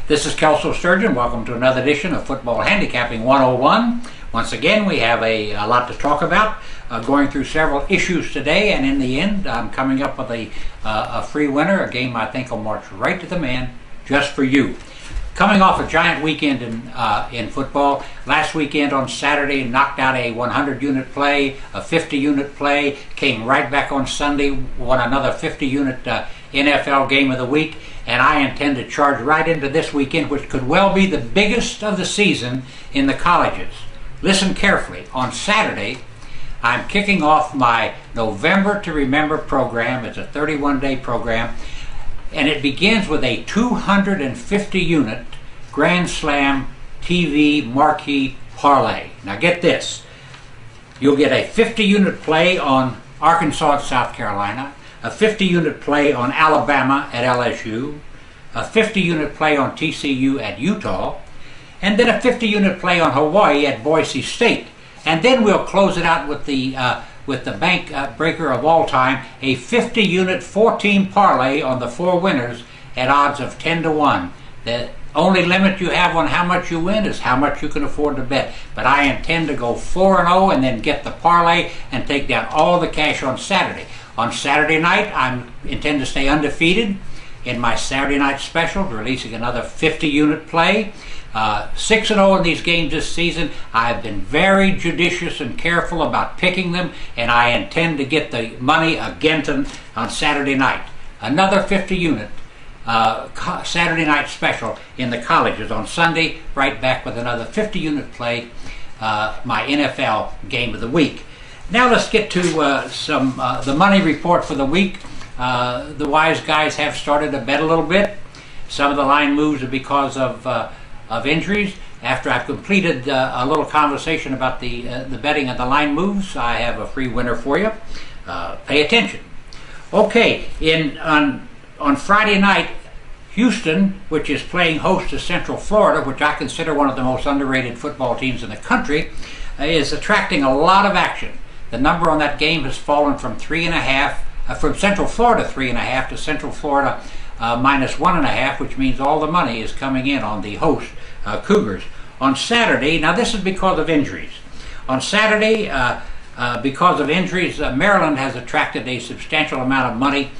This is Kelso Sturgeon. Welcome to another edition of Football Handicapping 101. Once again, we have a lot to talk about, going through several issues today, and in the end, I'm coming up with a free winner, a game I think will march right to the man just for you. Coming off a giant weekend in football, last weekend on Saturday knocked out a 100-unit play, a 50-unit play, came right back on Sunday, won another 50-unit NFL game of the week, and I intend to charge right into this weekend, which could well be the biggest of the season in the colleges. Listen carefully. On Saturday, I'm kicking off my November to Remember program. It's a 31-day program, and it begins with a 250-unit Grand Slam TV marquee parlay. Now get this. You'll get a 50-unit play on Arkansas at South Carolina, a 50-unit play on Alabama at LSU, a 50-unit play on TCU at Utah, and then a 50-unit play on Hawaii at Boise State. And then we'll close it out with the bank breaker of all time, a 50-unit 4-team parlay on the 4 winners at odds of 10 to 1. The only limit you have on how much you win is how much you can afford to bet. But I intend to go 4-0 and then get the parlay and take down all the cash on Saturday. On Saturday night, I intend to stay undefeated in my Saturday night special, releasing another 50-unit play. 6-0 in these games this season. I've been very judicious and careful about picking them, and I intend to get the money again on Saturday night. Another 50-unit Saturday night special in the colleges. On Sunday, right back with another 50-unit play, my NFL game of the week. Now let's get to the money report for the week. The wise guys have started to bet a little bit. Some of the line moves are because of injuries. After I've completed a little conversation about the betting of the line moves, I have a free winner for you. Pay attention. Okay, on Friday night, Houston, which is playing host to Central Florida, which I consider one of the most underrated football teams in the country, is attracting a lot of action. The number on that game has fallen from 3.5, from Central Florida 3.5 to Central Florida minus 1.5, which means all the money is coming in on the host Cougars. On Saturday, now this is because of injuries. On Saturday, because of injuries, Maryland has attracted a substantial amount of money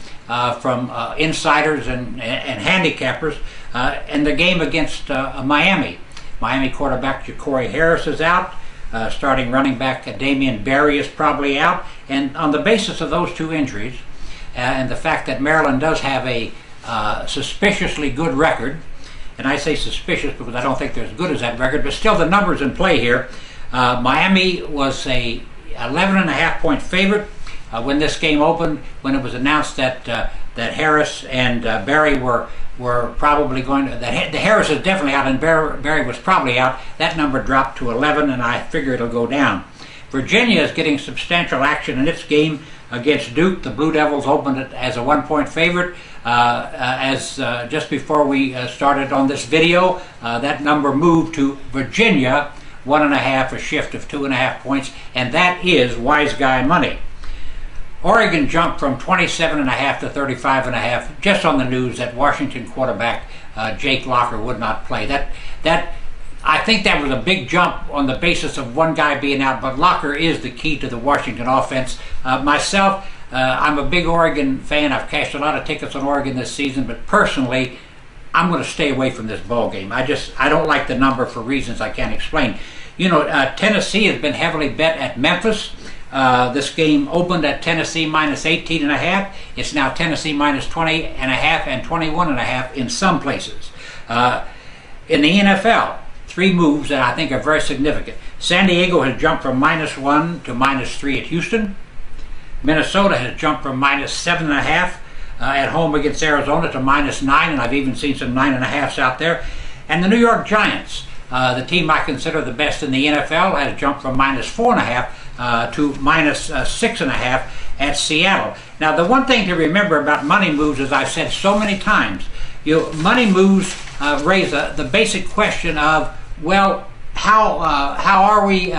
from insiders and handicappers in the game against Miami. Miami quarterback Ja'Cory Harris is out. Starting running back Damian Berry is probably out. And on the basis of those 2 injuries and the fact that Maryland does have a suspiciously good record, and I say suspicious because I don't think they're as good as that record, but still the numbers in play here. Miami was a 11.5-point favorite when this game opened, when it was announced that Harris and Berry were probably going to, that the Harris is definitely out and Berry was probably out. That number dropped to 11, and I figure it'll go down. Virginia is getting substantial action in its game against Duke. The Blue Devils opened it as a 1-point favorite. Just before we started on this video, that number moved to Virginia 1.5, a shift of 2.5 points, and that is wise guy money. Oregon jumped from 27.5 to 35.5 just on the news that Washington quarterback Jake Locker would not play. I think that was a big jump on the basis of one guy being out, but Locker is the key to the Washington offense. Myself, I'm a big Oregon fan. I've cashed a lot of tickets on Oregon this season, but personally, I'm going to stay away from this ball game. I don't like the number for reasons I can't explain. You know, Tennessee has been heavily bet at Memphis. This game opened at Tennessee minus 18.5. It's now Tennessee minus 20.5 and 21.5 in some places. In the NFL, 3 moves that I think are very significant. San Diego has jumped from minus 1 to minus 3 at Houston. Minnesota has jumped from minus 7.5 at home against Arizona to minus 9, and I've even seen some 9.5s out there. And the New York Giants, the team I consider the best in the NFL, has jumped from minus 4.5 to minus 6.5 at Seattle. Now, the one thing to remember about money moves, as I've said so many times, money moves raise the basic question of, well, how are we?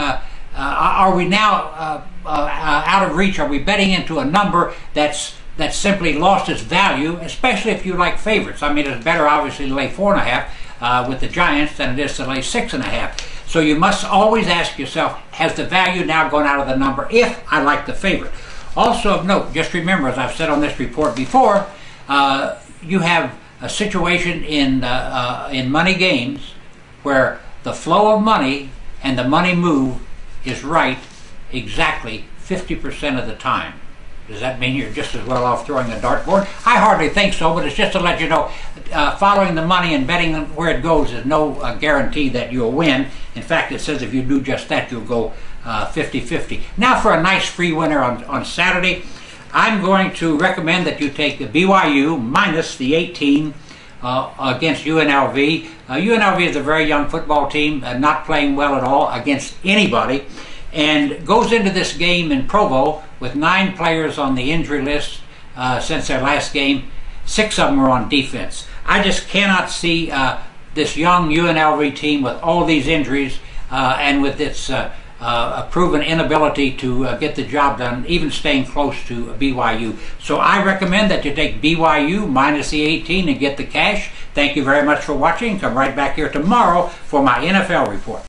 Are we now out of reach? Are we betting into a number that's simply lost its value, especially if you like favorites? I mean, it's better obviously to lay 4.5 with the Giants than it is to lay 6.5. So you must always ask yourself, has the value now gone out of the number if I like the favorite? Also of note, just remember, as I've said on this report before, you have a situation in money games where the flow of money and the money move is right exactly 50% of the time. Does that mean you're just as well off throwing a dartboard? I hardly think so, but it's just to let you know, following the money and betting where it goes is no guarantee that you'll win. In fact, it says if you do just that, you'll go 50-50. Now for a nice free winner on Saturday, I'm going to recommend that you take the BYU minus the 18 against UNLV. UNLV is a very young football team, not playing well at all against anybody, and goes into this game in Provo with 9 players on the injury list since their last game. 6 of them are on defense. I just cannot see this young UNLV team with all these injuries and with its proven inability to get the job done, even staying close to BYU. So I recommend that you take BYU minus the 18 and get the cash. Thank you very much for watching. Come right back here tomorrow for my NFL report.